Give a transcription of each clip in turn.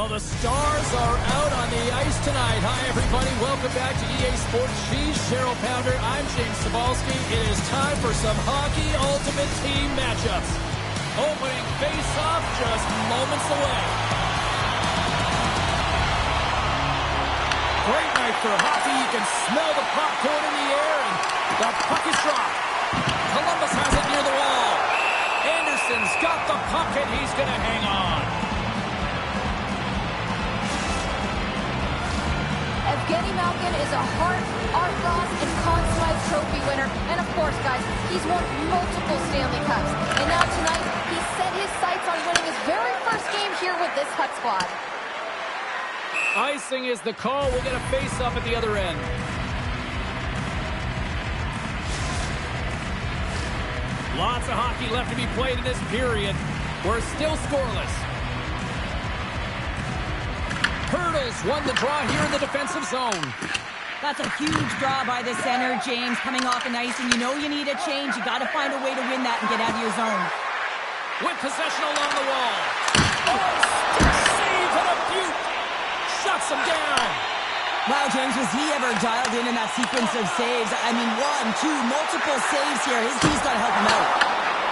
Well, the stars are out on the ice tonight. Hi, everybody. Welcome back to EA Sports. She's Cheryl Pounder. I'm James Cebulski. It is time for some Hockey Ultimate Team matchups. Opening face-off just moments away. Great night for hockey. You can smell the popcorn in the air, and the puck is dropped. Columbus has it near the wall. Anderson's got the puck, and he's going to hang on. Evgeny Malkin is a Hart, Art Ross, and Conn Smythe Trophy winner. And of course, guys, he's won multiple Stanley Cups. And now tonight, he's set his sights on winning his very first game here with this Hut squad. Icing is the call. We'll get a face-up at the other end. Lots of hockey left to be played in this period. We're still scoreless. Hurdles won the draw here in the defensive zone. That's a huge draw by the center, James, coming off an ice, and you know you need a change. You got to find a way to win that and get out of your zone. With possession along the wall. Oh, stick save and a beaut. Shuts him down. Wow, James, was he ever dialed in that sequence of saves? I mean, 1, 2, multiple saves here. His D's got to help him out.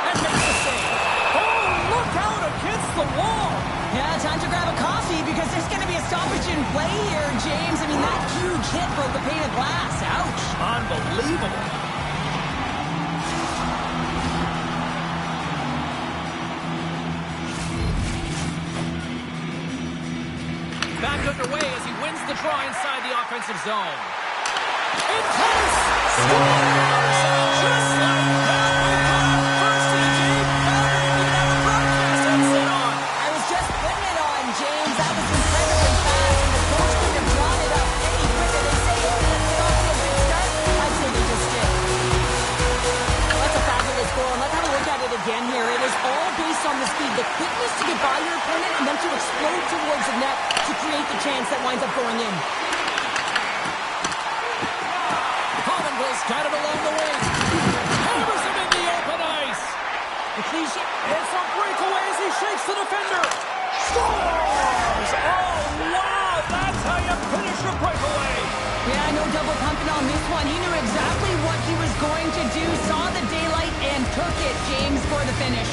And makes the save. Oh, look out against the wall. Yeah, time to grab a coffee because there's going to be a stoppage in play here, James. I mean, that huge hit broke the pane of glass. Ouch. Unbelievable. Back underway as he wins the draw inside the offensive zone. In close! Scores! Just like that! We got him first in the game. We have a broadcast headset on. I was just putting it on, James. That was incredibly fast, and the coach couldn't have drawn it up any quicker. They say it didn't get off to a good start. I'd say they just did. That's a fabulous goal, and let's have a look at it again here. It is all based on the speed, the quickness to get by your opponent, and then to explode towards the net to create the chance that winds up going in. Hollandville's got it along the wing. Hammers him in the open ice. It's a breakaway as he shakes the defender. Scores! Oh, wow! That's how you finish a breakaway. Yeah, no double pumping on this one. He knew exactly what he was going to do, saw the daylight, and took it, James, for the finish.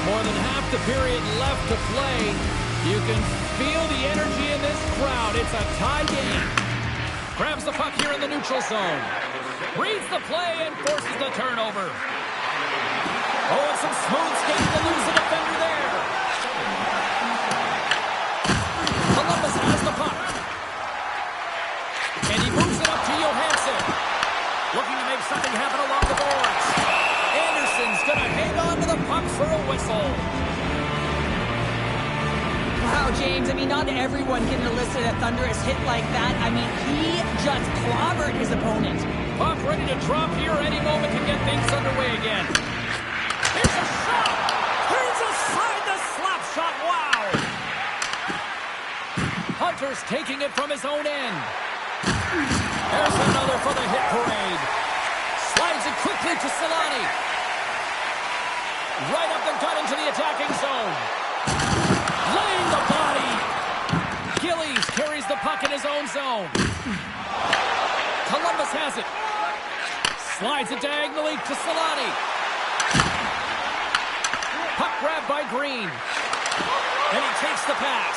More than half the period left to play. You can feel the energy in this crowd. It's a tie game. Grabs the puck here in the neutral zone. Reads the play and forces the turnover. Oh, and some smooth skating to lose the defender there. Columbus has the puck. And he moves it up to Johansson. Looking to make something happen along the boards. Anderson's going to hang on to the puck for a whistle. Wow, James, I mean, not everyone can elicit a thunderous hit like that. I mean, he just clobbered his opponent. Puck ready to drop here any moment to get things underway again. Here's a shot! Turns aside the slap shot, wow! Hunter's taking it from his own end. There's another for the hit parade. Slides it quickly to Solani. Right up the gut into the attacking zone. Laying the body. Gillies carries the puck in his own zone. Columbus has it. Slides it diagonally to Solani. Puck grabbed by Green. And he takes the pass.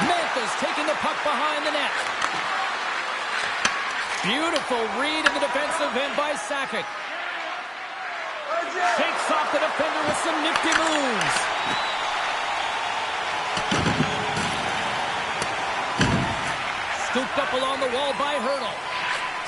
Mantha's taking the puck behind the net. Beautiful read in the defensive end by Sakic. Takes off the defender with some nifty moves. Scooped up along the wall by Hurdle.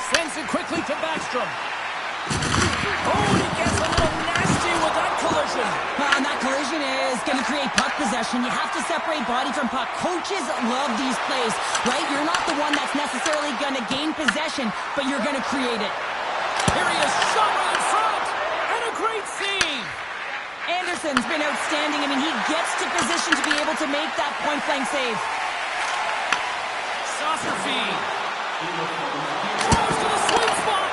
Sends it quickly to Backstrom. Oh, he gets a little nasty with that collision. And that collision is going to create puck possession. You have to separate body from puck. Coaches love these plays, right? You're not the one that's necessarily going to gain possession, but you're going to create it. Here he is, shot right in front. And a great save. Anderson's been outstanding. I mean, he gets to position to be able to make that point-blank save. Saucer feed. Throws to the sweet spot.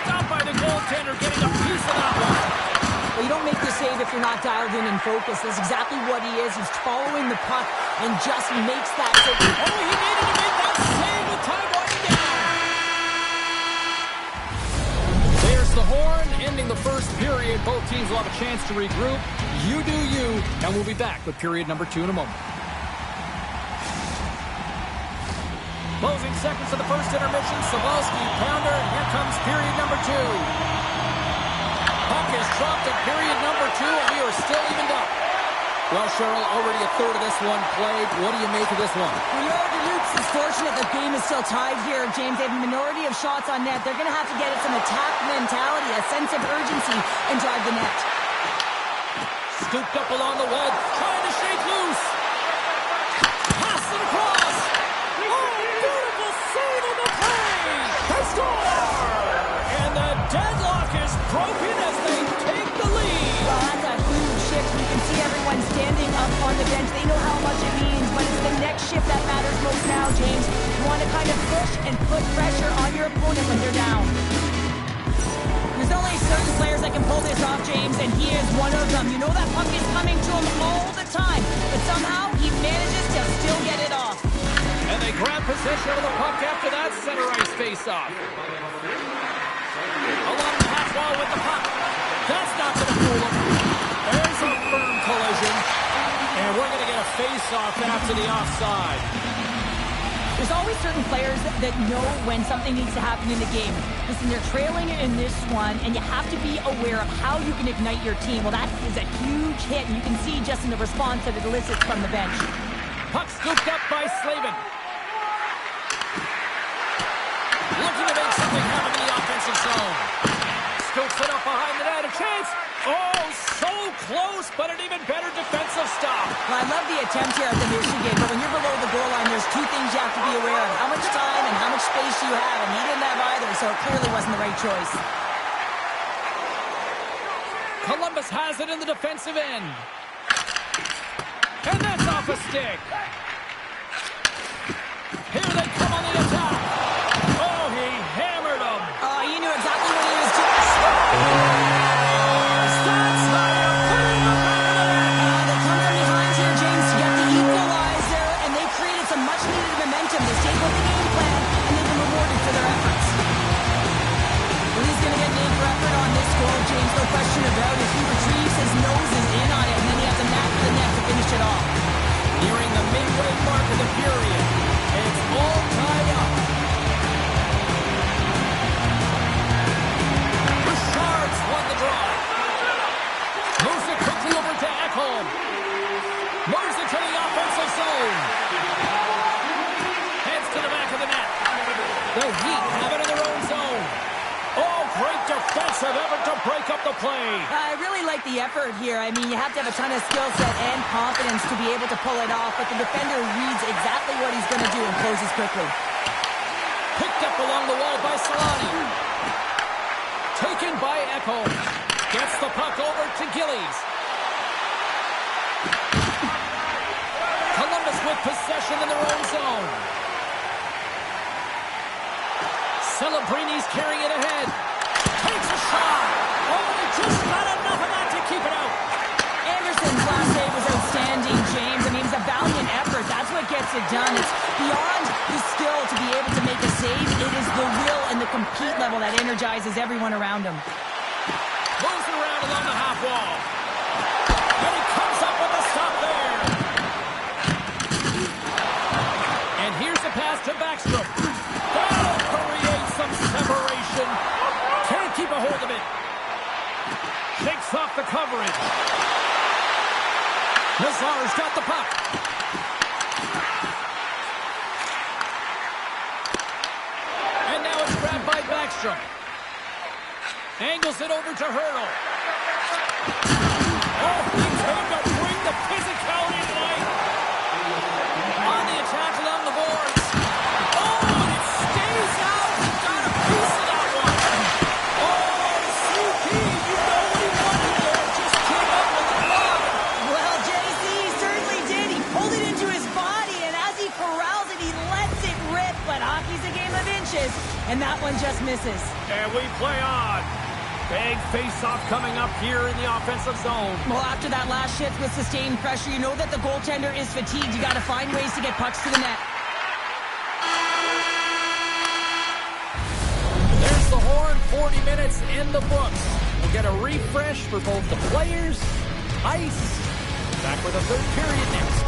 Stopped by the goaltender, getting a piece of that one. Well, you don't make this save if you're not dialed in and focused. That's exactly what he is. He's following the puck and just makes that save. Oh, he needed to make that save with time winding down. There's the horn, ending the first period. Both teams will have a chance to regroup. You do you, and we'll be back with period number 2 in a moment. Closing seconds of the first intermission. Sabalski, pounder. Here comes period number 2. Puck is dropped at period number 2, and we are still evened up. Well, Cheryl, already a third of this one played. What do you make of this one? Well, you know, the Utes is fortunate the game is still tied here, James. They have a minority of shots on net. They're going to have to get it some attack mentality, a sense of urgency, and drive the net. Scooped up along the wall, trying to shake loose. Pass it across. Oh, beautiful save on the play. They score! And the deadlock is broken as they take the lead. Well, that's a huge shift. You can see everyone standing up on the bench. They know how much it means, but it's the next shift that matters most now, James. You want to kind of push and put pressure on your opponent when they're down. There's only certain players that can pull this off, James, and he is one of them. You know that puck is coming to him all the time, but somehow he manages to still get it off. And they grab possession of the puck after that center ice face-off. Along the half wall with the puck. That's not going to fool him. There's a firm collision. And we're going to get a face-off after the offside. There's always certain players that know when something needs to happen in the game. Listen, they're trailing in this one, and you have to be aware of how you can ignite your team. Well, that is a huge hit, and you can see just in the response that it elicits from the bench. Puck scooped up by Slavin. Looking to make something happen in the offensive zone. Scoops it up behind the net. A chance. Oh, so close, but an even better defensive stop. Well, I love the attempt here at the Michigan, but when you're below the goal line, there's two things you have to be aware of. How much time and how much space you have, and he didn't have either, so it clearly wasn't the right choice. Columbus has it in the defensive end. And that's off a stick. Here they come on the attack. Oh, he hammered him. Oh, he knew exactly what he was doing. They come from behind here, James, to get the equalizer, and they created some much-needed momentum. They stayed with the game plan, and they've been rewarded for their efforts. Well, he's going to get named for effort on this goal, James, no question about it. He retrieves his nose is in on it, and then he has a knack for the net to finish it off. Nearing the midway mark of the period. It's all tied up. Richards won the draw. Moves it quickly over to Ekholm. Moves it to the offensive zone. Heads to the back of the net. The Heat have it in their own zone. Oh, great defensive effort to break up the play. I really like the effort here. I mean, you have to have a ton of skill set and confidence to be able to pull it off, but the defender reads exactly what he's going to do and closes quickly. Picked up along the wall by Solani. Taken by Ekholm. Gets the puck over to Gillies. Columbus with possession in their own zone. Celebrini's carrying it ahead. Takes a shot. Oh, he just got enough of that to keep it out. Anderson's last save was outstanding, James. I mean, it's a valiant effort. That's what gets it done. It's beyond the skill to be able to make a save. It is the will and the compete level that energizes everyone around him. Moves it around along the half wall. And he comes up with a stop there. And here's the pass to Backstrom. That'll create some separation. Can't keep a hold of it. Shakes off the coverage. Nazar's got the puck. And now it's grabbed by Backstrom. Angles it over to Hurdle. Oh, he came to bring the physicality tonight. On the attack along the boards. Oh, and it stays out. He got a piece of that one. Oh, Suki, you know what he wanted there. Just came up with the block. Well, JC certainly did. He pulled it into his body, and as he corrals it, he lets it rip. But hockey's a game of inches, and that one just misses. And we play on. Big face-off coming up here in the offensive zone. Well, after that last shift with sustained pressure, you know that the goaltender is fatigued. You got to find ways to get pucks to the net. There's the horn. 40 minutes in the books. We'll get a refresh for both the players, ice. Back with a third period next.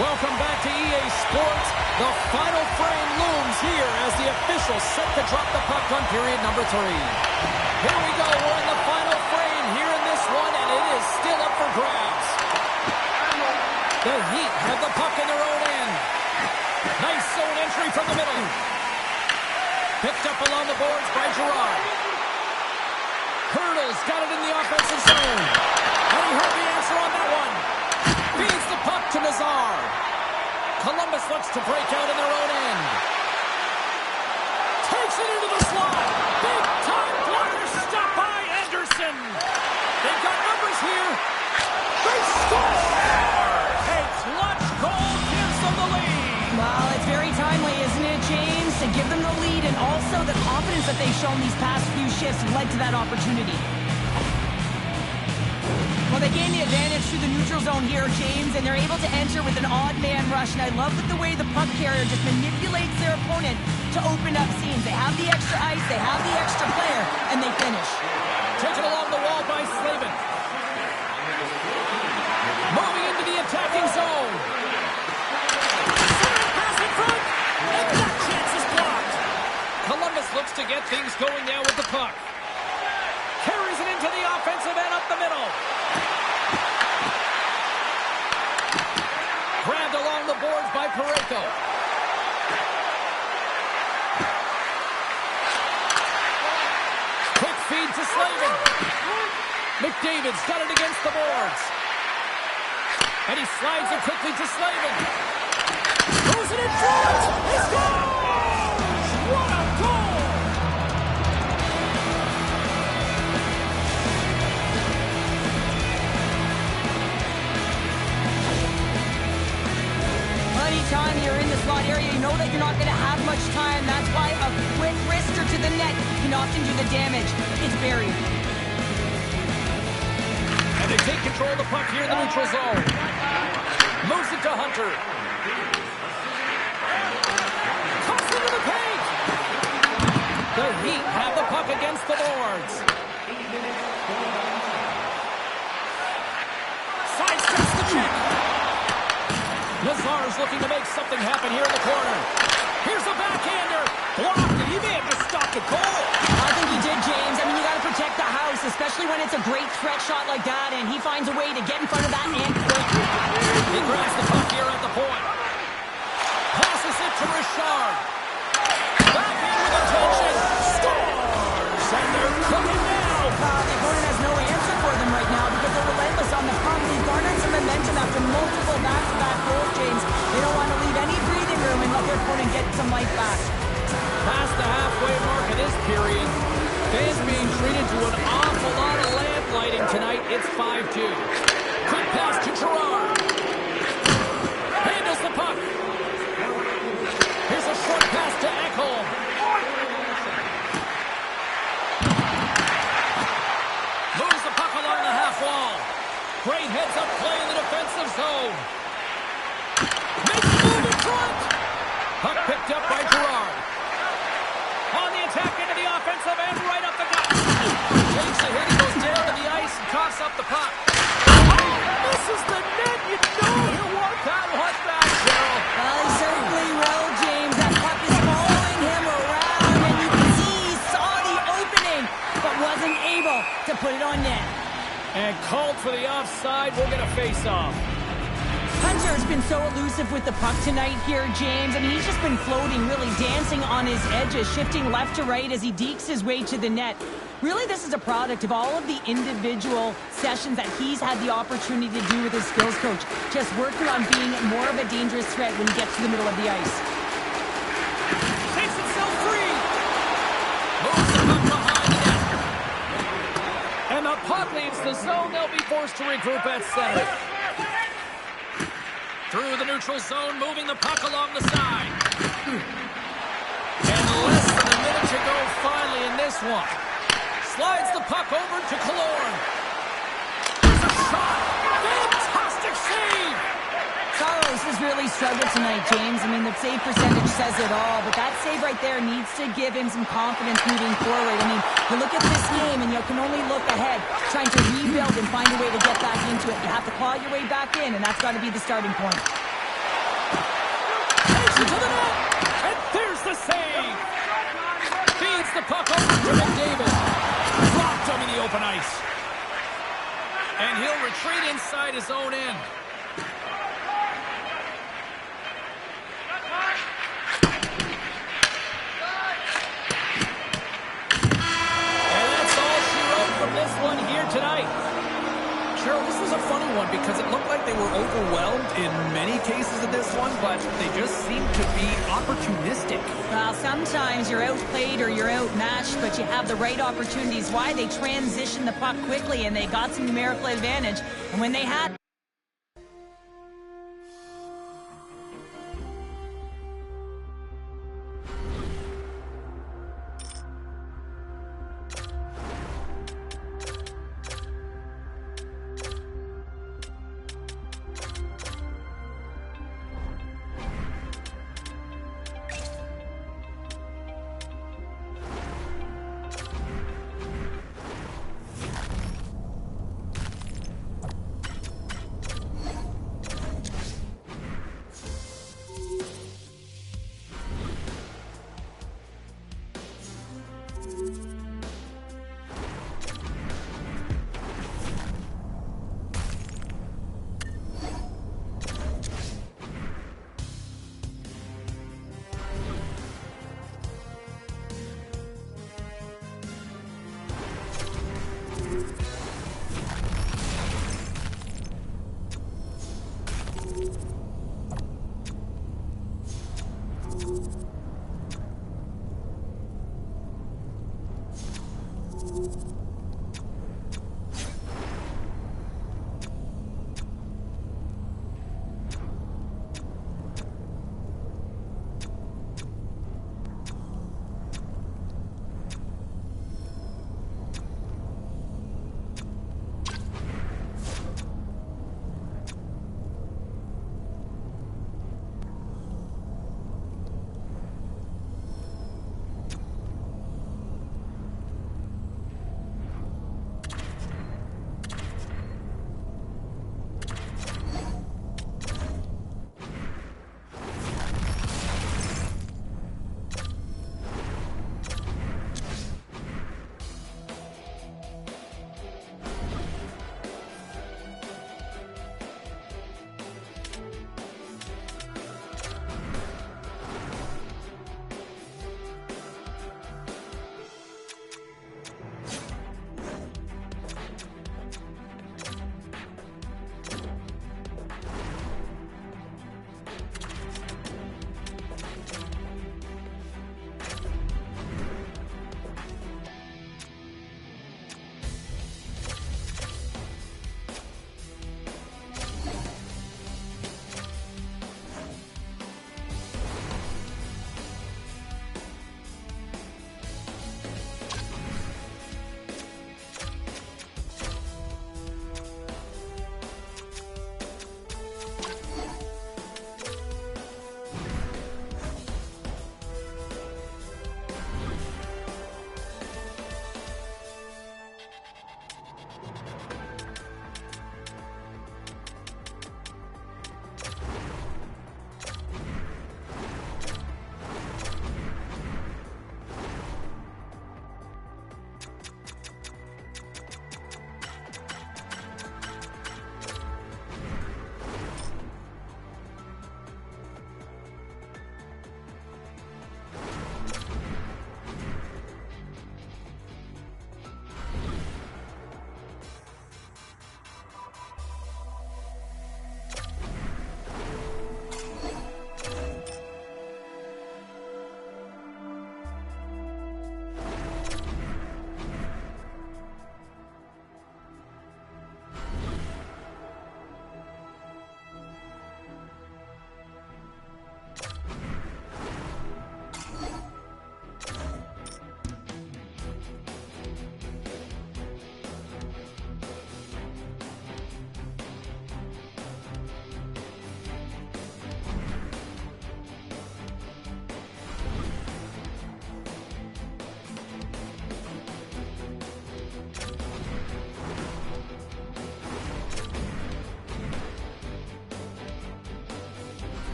Welcome back to EA Sports. The final frame looms here as the officials set to drop the puck on period number 3. Here we go. We're in the final frame here in this one, and it is still up for grabs. The Heat have the puck in their own end. Nice zone entry from the middle. Picked up along the boards by Girard. Hurdles got it in the offensive zone. And he heard the answer on that one. Feeds the puck to Nazar. Columbus looks to break out in their own end. Takes it into the slot. Big time blocker stopped by Anderson. They've got numbers here. They score! A clutch goal gives them the lead. Well, it's very timely, isn't it, James? To give them the lead, and also the confidence that they've shown these past few shifts led to that opportunity. Well, they gain the advantage through the neutral zone here, James, and they're able to enter with an odd man rush. And I love the way the puck carrier just manipulates their opponent to open up seams. They have the extra ice, they have the extra player, and they finish. Taken along the wall by Slavin. Moving into the attacking zone. Pass in front, and that chance is blocked. Columbus looks to get things going now with the puck. Carries it into the offensive end up the middle. Grabbed along the boards by Parayko. Quick feed to Slavin. McDavid's got it against the boards. And he slides it quickly to Slavin. Throws it in front. He scores! What a goal! Anytime you're in the slot area, you know that you're not going to have much time. That's why a quick wrister to the net can often do the damage. It's buried. And they take control of the puck here in the neutral zone. Moves it to Hunter. Cuts into the paint. The Heat have the puck against the boards. Sidesteps the check. Nazar's looking to make something happen here in the corner. Here's a backhander. Blocked, and he may have just stopped the goal. I think he did, James. I mean, you got to protect the house, especially when it's a great threat shot like that, and he finds a way to get in front of that and quick. He grabs the puck here at the point. Passes it to Richard. Back in with attention. Scores! And they're cooking now. The opponent has no answer for them right now because they're relentless on the front. They've garnered some momentum after multiple back-to-back goals, James. They don't want to leave any breathing room and let their opponent get some life back. Past the halfway mark of this period, fans being treated to an awful lot of lamplighting tonight. It's 5-2. Quick pass to Girard. Handles the puck. Here's a short pass to Ekholm. Moves the puck along the half wall. Great heads-up play in the defensive zone. Makes a move in front. Puck picked up by Girard. On the attack into the offensive end, right up the gut. Takes a hit, he goes down to the ice and coughs up the puck. Oh, misses the net. You know he'll walk that one back, Cheryl. Well, he certainly will, James. That puck is following him around, and you can see he saw the opening, but wasn't able to put it on net. And called for the offside. We'll get a face-off. Hunter's been so elusive with the puck tonight here, James. I mean, he's just been floating, really dancing on his edges, shifting left to right as he dekes his way to the net. Really, this is a product of all of the individual sessions that he's had the opportunity to do with his skills coach, just working on being more of a dangerous threat when he gets to the middle of the ice. Takes himself free. Moves the puck behind the net. And the puck leaves the zone. They'll be forced to regroup at center. Through the neutral zone, moving the puck along the side. And less than a minute to go finally in this one. Slides the puck over to Killorn. There's a shot. Fantastic save. Carlos has really struggled tonight, James. I mean, the save percentage says it all, but that save right there needs to give him some confidence moving forward. I mean, you look at this game and you can only look ahead, trying to rebuild and find a way to get back into it. You have to claw your way back in, and that's got to be the starting point. Takes it to the net. And there's the save. Feeds the puck over to McDavid. Dropped him in the open ice. And he'll retreat inside his own end. And that's all she wrote from this one here tonight. Cheryl, this was a funny one because it looked like they were overwhelmed in many cases of this one, but they just seemed to be opportunistic. Well, sometimes you're outplayed or you're outmatched, but you have the right opportunities. Why? They transitioned the puck quickly, and they got some numerical advantage. And when they had...